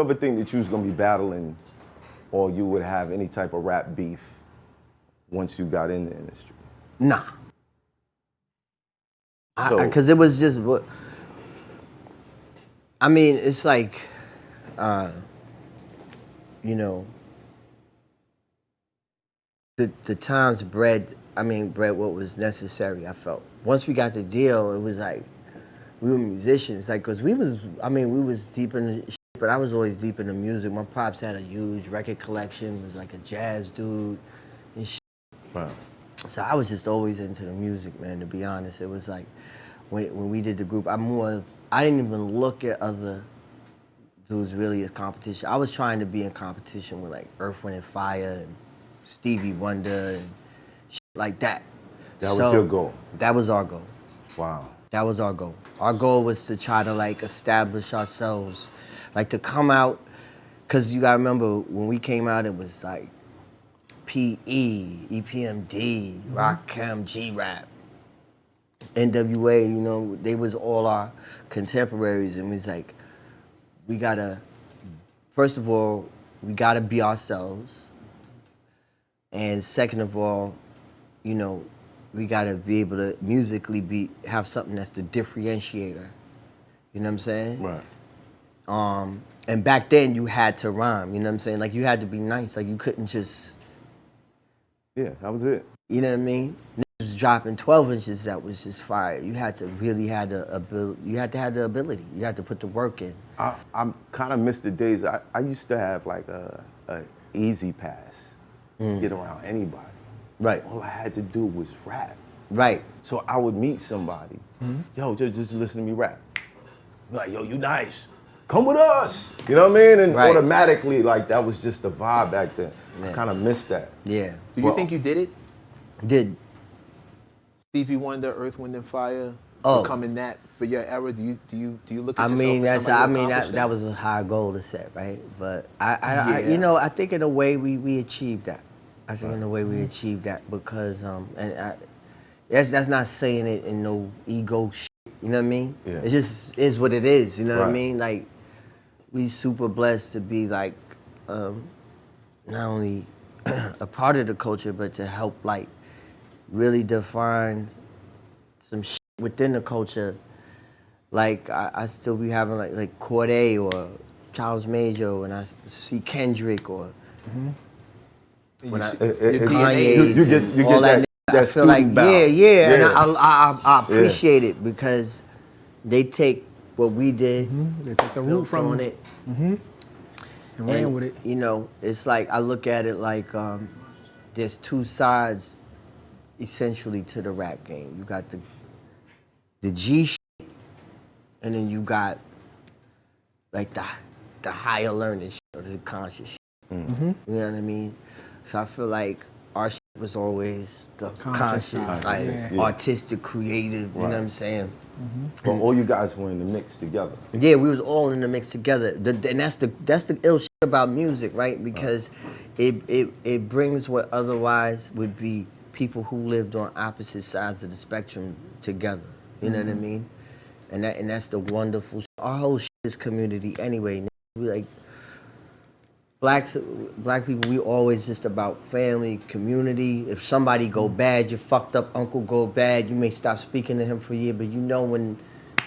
you ever think that you was gonna be battling, or you would have any type of rap beef once you got in the industry? Nah. Because it was just what. I mean, it's like, you know, the times bred what was necessary, I felt. Once we got the deal, it was like, we were musicians, like, cause we was deep in the shit, but I was always deep in the music. My pops had a huge record collection, was like a jazz dude and shit. Wow. So I was just always into the music, man, to be honest. It was like, when we did the group, I didn't even look at other dudes really as competition. I was trying to be in competition with like Earth, Wind and Fire and Stevie Wonder and shit like that. That was your goal? That was our goal. Wow. That was our goal. Our goal was to try to like establish ourselves, like to come out, cause you gotta remember when we came out, it was like PE, EPMD, Rakim, G-Rap, NWA, you know, they was all our contemporaries, and we was like, we gotta, first of all, we gotta be ourselves, and second of all, you know, we gotta be able to musically have something that's the differentiator. You know what I'm saying? Right. And back then you had to rhyme, you know what I'm saying? Like you had to be nice, like you couldn't just. Yeah, that was it. You know what I mean? Niggas was dropping 12 inches that was just fire. You had to really have the ability, you had to put the work in. I kind of miss the days, I used to have like a easy pass, get around anybody. Right. All I had to do was rap. Right. So I would meet somebody, yo, just listen to me rap. Like, yo, you nice, come with us. You know what I mean? And automatically, like, that was just the vibe back then. I kind of missed that. Yeah. Do you think you did it? Did. Stevie Wonder, Earth, Wind and Fire, becoming that for your era? Do you look at yourself as that was a high goal to set, right? But I you know, I think in a way we achieved that. I think in a way we achieved that because that's not saying it in no ego shit, you know what I mean? Yeah. It just is what it is, you know what I mean? Like, we super blessed to be like not only a part of the culture, but to help like really define some shit within the culture. Like I still be having like Corday or Charles Major when I see Kendrick or when I Kanye and all that. I feel like yeah, and I appreciate it because they take what we did, they take the root from it, and ran with it. You know, it's like I look at it like there's two sides essentially to the rap game. You got the G shit, and then you got like the higher learning shit or the conscious shit. You know what I mean? So I feel like our shit was always the conscious like artistic, creative, you know what I'm saying? But all you guys were in the mix together. Yeah, we was all in the mix together. And that's the ill shit about music, right? Because it brings what otherwise would be people who lived on opposite sides of the spectrum together. You know what I mean? And that's the wonderful. Our whole shit is community anyway. We like black people. We always just about family, community. If somebody go bad, your fucked up uncle go bad. You may stop speaking to him for a year, but you know when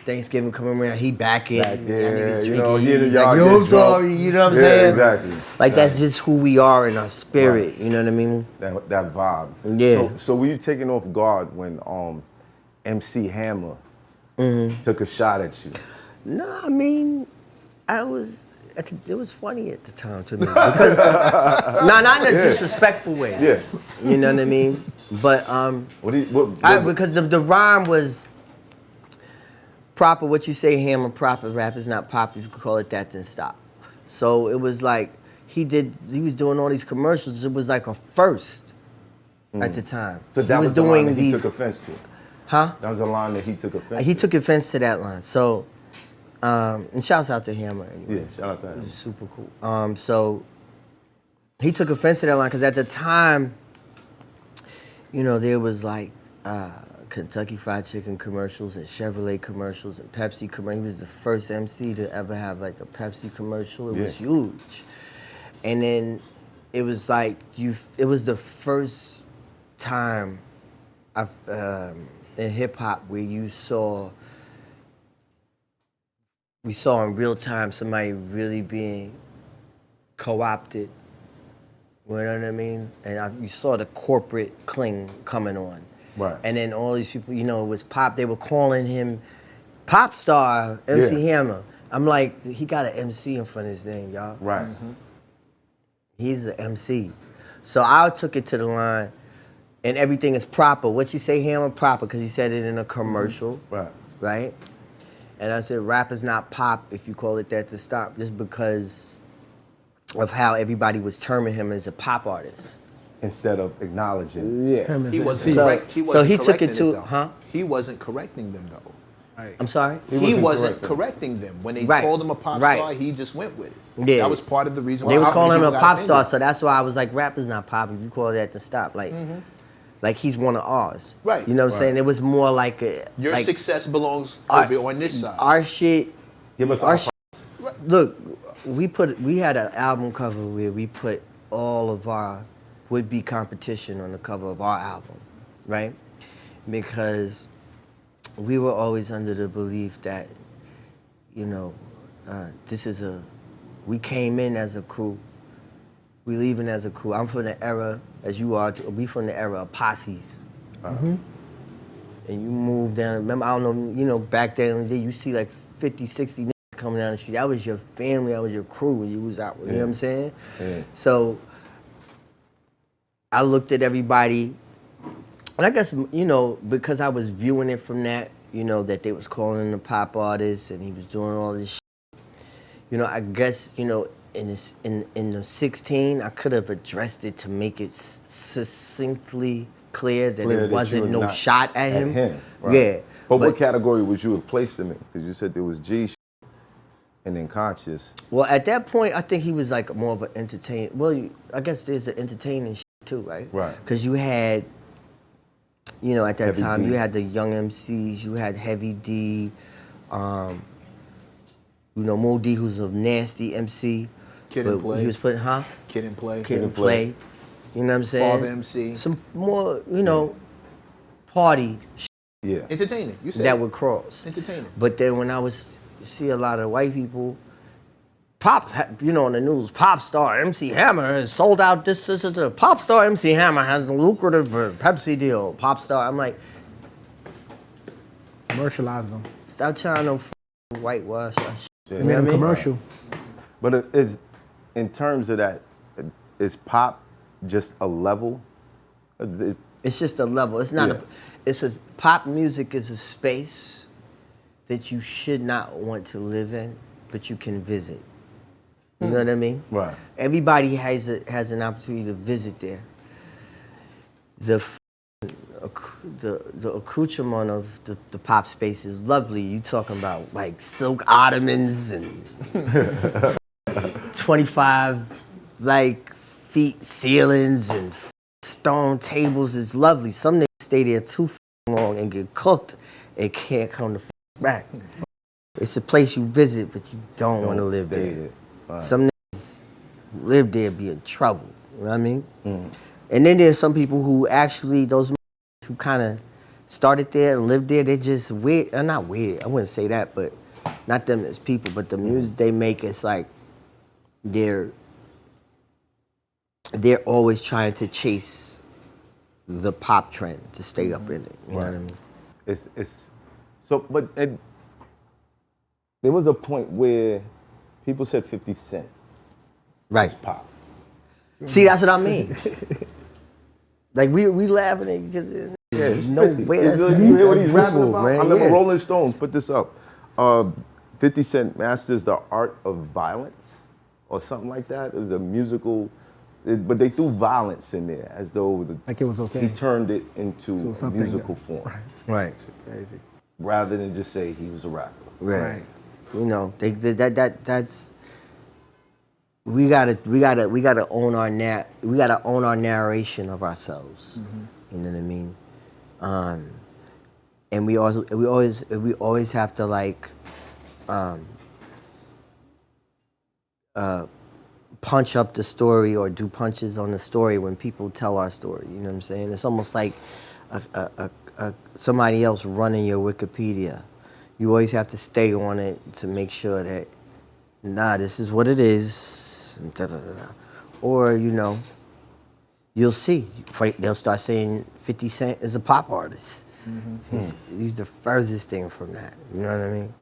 Thanksgiving come around, he back in. Yeah, you know, he's like, yo, I'm sorry. You know what I'm saying? Exactly. Like that's just who we are in our spirit. You know what I mean? That vibe. Yeah. So were you taken off guard when MC Hammer took a shot at you? No, I mean, it was funny at the time to me because not in a disrespectful way. Yeah. You know what I mean? But because the rhyme was proper. What you say, Hammer, proper rap is not pop. If you could call it that, then stop. So it was like he was doing all these commercials. It was like a first at the time. So that was the line that he took offense to. Huh? That was a line that he took offense to. He took offense to that line. So. And shouts out to Hammer anyway. Yeah, shout out to him. It was super cool. So he took offense to that line because at the time, you know, there was like Kentucky Fried Chicken commercials and Chevrolet commercials and Pepsi commercials. He was the first MC to ever have like a Pepsi commercial. It was huge. And then it was like it was the first time in hip hop where we saw in real time somebody really being co-opted. You know what I mean? And you saw the corporate cling coming on. Right. And then all these people, it was Pop. They were calling him Pop Star, MC Hammer. I'm like, he got an MC in front of his name, y'all. Right. He's an MC. So I took it to the line, and everything is proper. What you say, Hammer? Proper, because he said it in a commercial. Right. Right? And I said, rap is not pop if you call it that to stop, just because of how everybody was terming him as a pop artist. Instead of acknowledging. Yeah. He wasn't so he took it to, He wasn't correcting them though. Right. I'm sorry? He wasn't correcting them. When they called him a pop star, he just went with it. Yeah. That was part of the reason why they was so many calling him a people pop got star, offended. so that's why I was like, rap is not pop if you call it that to stop. Like he's one of ours. Right. You know what I'm saying? It was more like Your like, success belongs over on this side. Our shit. Give us our our shit. Look, we had an album cover where we put all of our would-be competition on the cover of our album, right? Because we were always under the belief that, we came in as a crew, we leaving as a crew. I'm from the era, as you are, we from the era of posses. And you move down, remember, I don't know, back then in the day, you see like 50, 60 niggas coming down the street. That was your family, that was your crew when you was out, you know what I'm saying? Yeah. So I looked at everybody, and I guess, because I was viewing it from that, that they was calling him a pop artist and he was doing all this shit. I guess, in the 16, I could have addressed it to make it succinctly clear that it wasn't no shot at him. Right. Yeah. But what category would you have placed him in? Because you said there was G shit and then conscious. Well, at that point, I think he was like more of an entertainer. Well, I guess there's an entertaining shit too, right? Right. Because you had, at that Heavy time, D. you had the young MCs, you had Heavy D, Mo D, who's a nasty MC. Kid and Play. He was putting, Kid and Play. Kid and Play. You know what I'm saying? Father MC. Some more, party shit Yeah. Entertaining. You said that would cross. Entertaining. But then when I see a lot of white people, Pop, on the news, pop star MC Hammer has sold out this. Pop star MC Hammer has a lucrative Pepsi deal. Pop star, I'm like, Commercialize them. stop trying to whitewash our shit. Yeah. You know what I mean? Commercial. But it is, in terms of that, is pop just a level? It's just a level. It's not pop music is a space that you should not want to live in, but you can visit. You know what I mean? Right. Everybody has an opportunity to visit there. The accoutrement of the pop space is lovely. You talking about like silk ottomans and 25 feet ceilings and stone tables is lovely. Some niggas stay there too long and get cooked and can't come back. It's a place you visit, but you don't want to live there. Right. Some niggas live there be in trouble. You know what I mean? And then there's some people who actually, those who kind of started there and lived there, they're just weird. Not weird, I wouldn't say that, but not them as people, but the music they make, it's like they're always trying to chase the pop trend to stay up in it. You know what I mean? It's so, but there was a point where people said 50 Cent Right. pop. See, that's what I mean. Like we laughing at because there's no 50. way that's You hear what he's rapping Google, about? man. I remember Yeah. Rolling Stones put this up. 50 Cent masters the art of violence or something like that. It was a musical, but they threw violence in there as though Like it was okay. he turned it into a something musical form Right. Crazy. rather than just say he was a rapper. Right. That's we gotta own our narration of ourselves. You know what I mean? and we always have to like punch up the story or do punches on the story when people tell our story. You know what I'm saying? It's almost like somebody else running your Wikipedia. You always have to stay on it to make sure that, nah, this is what it is, and da, da, da, da. Or, you know, you'll see. They'll start saying 50 Cent is a pop artist. He's the furthest thing from that. You know what I mean?